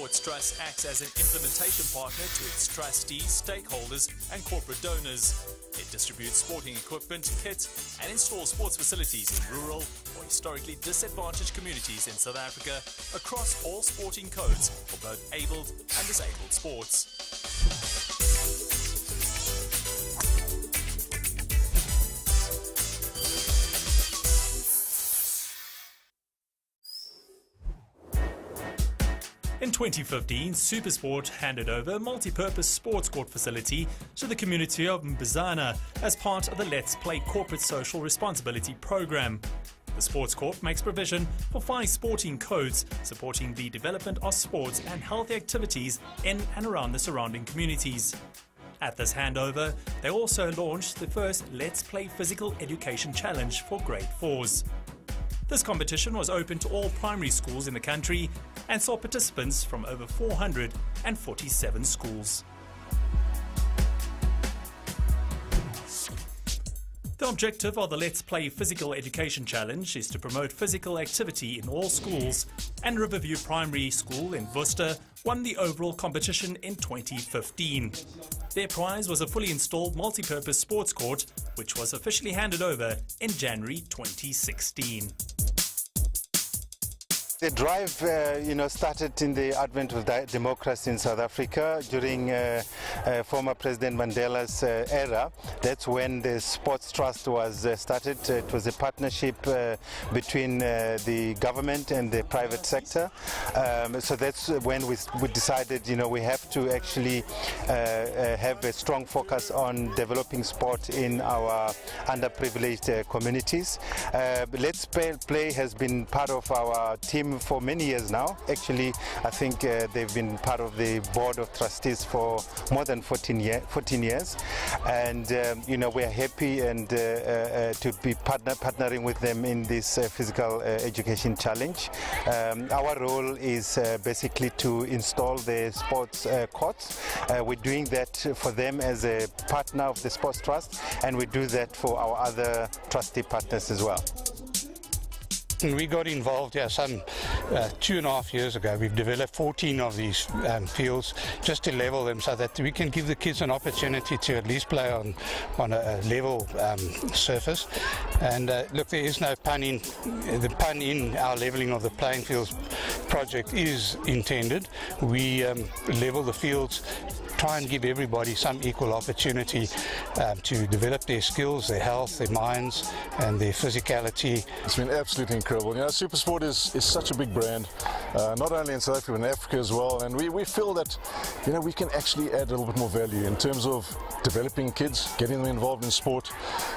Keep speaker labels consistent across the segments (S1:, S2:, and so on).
S1: Sports Trust acts as an implementation partner to its trustees, stakeholders and corporate donors. It distributes sporting equipment, kit and installs sports facilities in rural or historically disadvantaged communities in South Africa across all sporting codes for both abled and disabled sports. In 2015, Supersport handed over a multi-purpose sports court facility to the community of Mbizana as part of the Let's Play corporate social responsibility program. The sports court makes provision for 5 sporting codes supporting the development of sports and healthy activities in and around the surrounding communities. At this handover, they also launched the first Let's Play Physical Education Challenge for Grade 4s. This competition was open to all primary schools in the country and saw participants from over 447 schools. The objective of the Let's Play Physical Education Challenge is to promote physical activity in all schools, and Riverview Primary School in Worcester won the overall competition in 2015. Their prize was a fully installed multi-purpose sports court, which was officially handed over in January 2016.
S2: The drive, started in the advent of democracy in South Africa during former President Mandela's era. That's when the Sports Trust was started. It was a partnership between the government and the private sector. So that's when we decided, we have to actually have a strong focus on developing sport in our underprivileged communities. Let's Play has been part of our team for many years now. Actually, I think they've been part of the board of trustees for more than 14 years. And we are happy and to be partnering with them in this physical education challenge. Our role is basically to install the sports courts. We're doing that for them as a partner of the Sports Trust, and we do that for our other trustee partners as well.
S3: We got involved some 2.5 years ago. We've developed 14 of these fields just to level them so that we can give the kids an opportunity to at least play on a level surface. And look, there is no pun in our leveling of the playing fields project is intended. We level the fields, try and give everybody some equal opportunity to develop their skills, their health, their minds and their physicality.
S4: It's been absolutely incredible. Supersport is such a big brand, not only in South Africa but in Africa as well, and we feel that we can actually add a little bit more value in terms of developing kids, getting them involved in sport.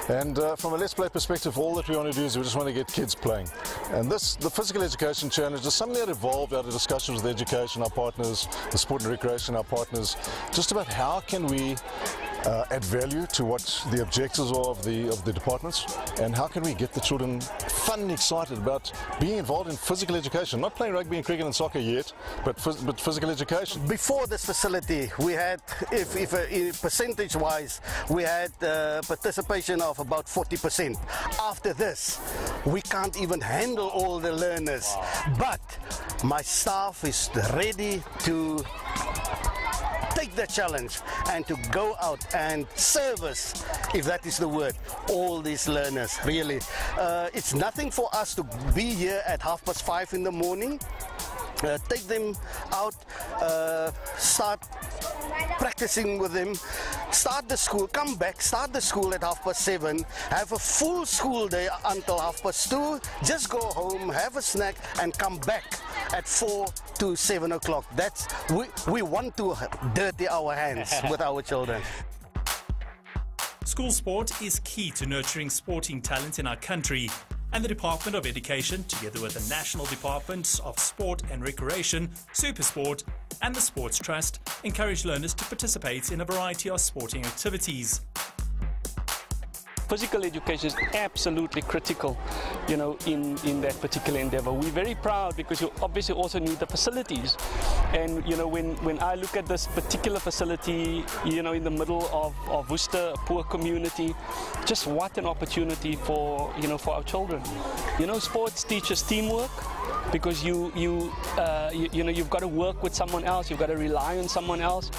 S4: And from a Let's Play perspective, all that we want to do is we just want to get kids playing. And the Physical Education Challenge is something that evolved out of discussions with education, our partners, the sport and recreation, our partners, just about how can we add value to what the objectives are of the departments, and how can we get the children fun and excited about being involved in physical education, not playing rugby and cricket and soccer yet, but physical education.
S5: Before this facility, we had, if percentage-wise, we had participation of about 40%. After this, we can't even handle all the learners, but my staff is ready to take the challenge and to go out and service, if that is the word, all these learners. Really, it's nothing for us to be here at 5:30 in the morning, take them out, start practicing with them, start the school, come back, start the school at 7:30, have a full school day until 2:30, just go home, have a snack and come back at 4 to 7 o'clock. That's we want to dirty our hands with our children.
S1: School sport is key to nurturing sporting talent in our country, and the Department of Education, together with the National Department of Sport and Recreation, Supersport and the Sports Trust, encourage learners to participate in a variety of sporting activities.
S6: Physical education is absolutely critical, in that particular endeavor. We're very proud because you obviously also need the facilities. And, when I look at this particular facility, in the middle of Worcester, a poor community, just what an opportunity for our children. Sports teaches teamwork, because you've got to work with someone else, you've got to rely on someone else.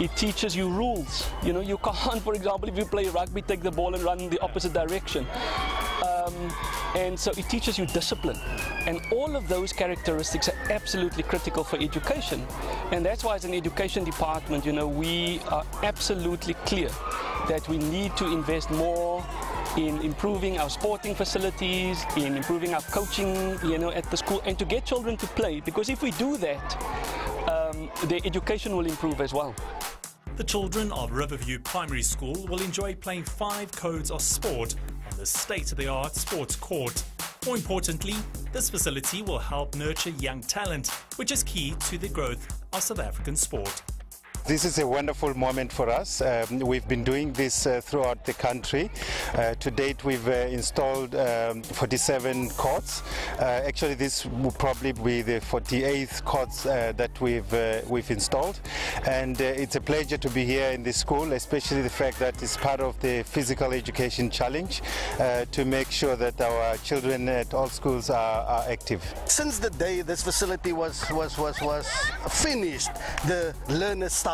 S6: It teaches you rules. You can't, for example, if you play rugby, take the ball and run in the opposite direction. And so it teaches you discipline. And all of those characteristics are absolutely critical for education. And that's why as an education department, we are absolutely clear that we need to invest more in improving our sporting facilities, in improving our coaching, at the school, and to get children to play. Because if we do that, their education will improve as well.
S1: The children of Riverview Primary School will enjoy playing 5 codes of sport on the state-of-the-art sports court. More importantly, this facility will help nurture young talent, which is key to the growth of South African sport.
S2: This is a wonderful moment for us. We've been doing this throughout the country. To date, we've installed 47 courts. Actually, this will probably be the 48th courts that we've installed. And it's a pleasure to be here in this school, especially the fact that it's part of the Physical Education Challenge to make sure that our children at all schools are active.
S5: Since the day this facility was finished, the learners started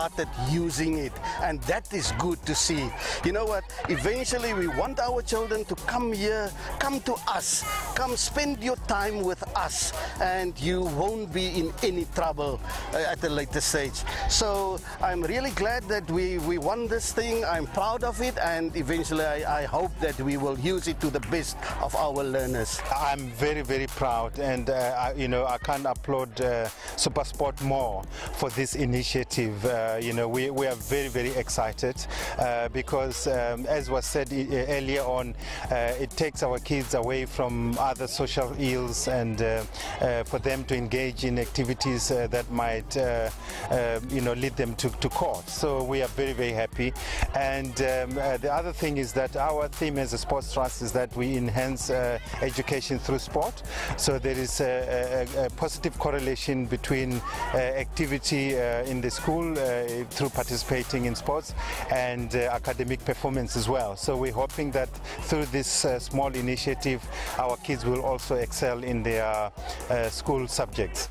S5: using it, and that is good to see. You know what, eventually we want our children to come here, come to us, come spend your time with us, and you won't be in any trouble at a later stage. So I'm really glad that we won this thing. I'm proud of it, and eventually I hope that we will use it to the best of our learners.
S2: I'm very, very proud, and I can't applaud Supersport more for this initiative. We are very, very excited because, as was said earlier on, it takes our kids away from other social ills, and for them to engage in activities that might, lead them to court. So we are very, very happy. And the other thing is that our theme as a sports trust is that we enhance education through sport. So there is a positive correlation between activity in the school through participating in sports and academic performance as well. So we're hoping that through this small initiative, our kids will also excel in their school subjects.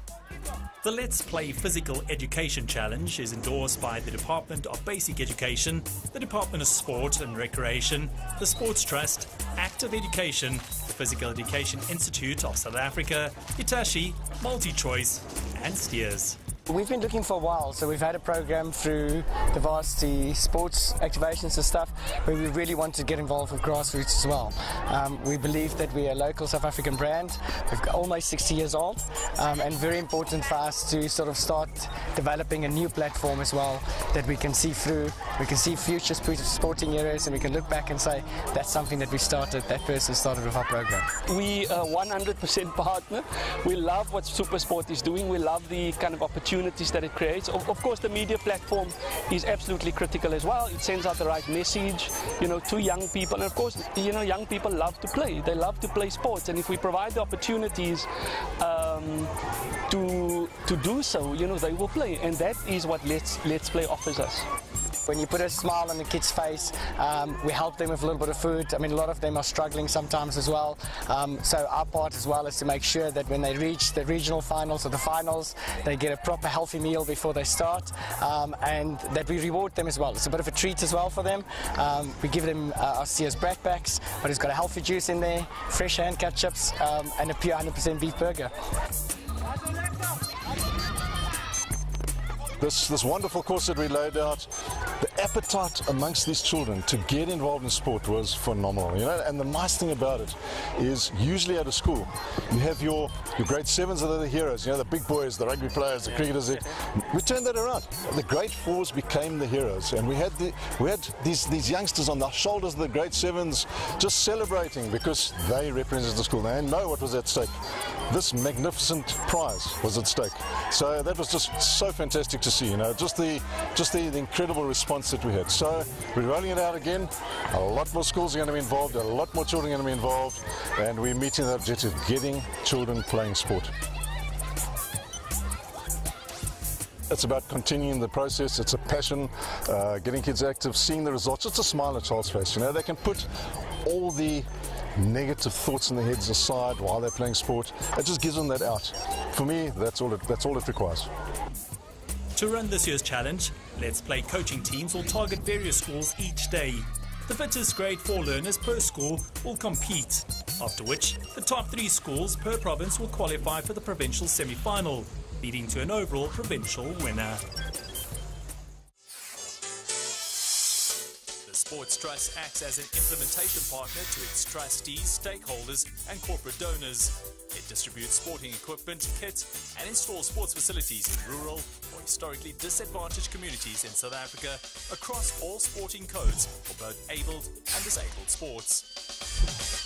S1: The Let's Play Physical Education Challenge is endorsed by the Department of Basic Education, the Department of Sport and Recreation, the Sports Trust, Active Education, the Physical Education Institute of South Africa, Hitachi, MultiChoice and Steers.
S7: We've been looking for a while, so we've had a program through the varsity sports activations and stuff where we really want to get involved with grassroots as well. We believe that we're a local South African brand. We're almost 60 years old, and very important for us to sort of start developing a new platform as well that we can see through. We can see future sporting areas, and we can look back and say that's something that we started, that person started with our program.
S6: We are 100% partner. We love what Supersport is doing. We love the kind of opportunities that it creates. Of course, the media platform is absolutely critical as well. It sends out the right message, to young people. And of course, young people love to play. They love to play sports. And if we provide the opportunities to do so, they will play. And that is what Let's Play offers us.
S7: When you put a smile on the kid's face, we help them with a little bit of food. I mean, a lot of them are struggling sometimes as well. So our part as well is to make sure that when they reach the regional finals or the finals, they get a proper healthy meal before they start, and that we reward them as well. It's a bit of a treat as well for them. We give them our Sears backpacks, but it's got a healthy juice in there, fresh hand-cut chips, and a pure 100% beef burger.
S4: This wonderful course that we laid out, the appetite amongst these children to get involved in sport was phenomenal, and the nice thing about it is usually at a school you have your grade 7s that are the heroes, the big boys, the rugby players, the cricketers. We turned that around. The grade 4s became the heroes, and we had these youngsters on the shoulders of the grade 7s just celebrating because they represented the school. They know what was at stake. This magnificent prize was at stake. So that was just so fantastic to see, just the incredible response that we had. So we're rolling it out again. A lot more schools are going to be involved, a lot more children are going to be involved, and we're meeting the objective, getting children playing sport. It's about continuing the process. It's a passion, getting kids active, seeing the results. It's a smile on a child's face. They can put all the negative thoughts in their heads aside while they're playing sport. It just gives them that out. For me, that's all it requires.
S1: To run this year's challenge, Let's Play coaching teams will target various schools each day. The fittest grade 4 learners per school will compete, after which the top 3 schools per province will qualify for the provincial semi-final, leading to an overall provincial winner. The Sports Trust acts as an implementation partner to its trustees, stakeholders and corporate donors. It distributes sporting equipment, kits and installs sports facilities in rural or historically disadvantaged communities in South Africa across all sporting codes for both abled and disabled sports.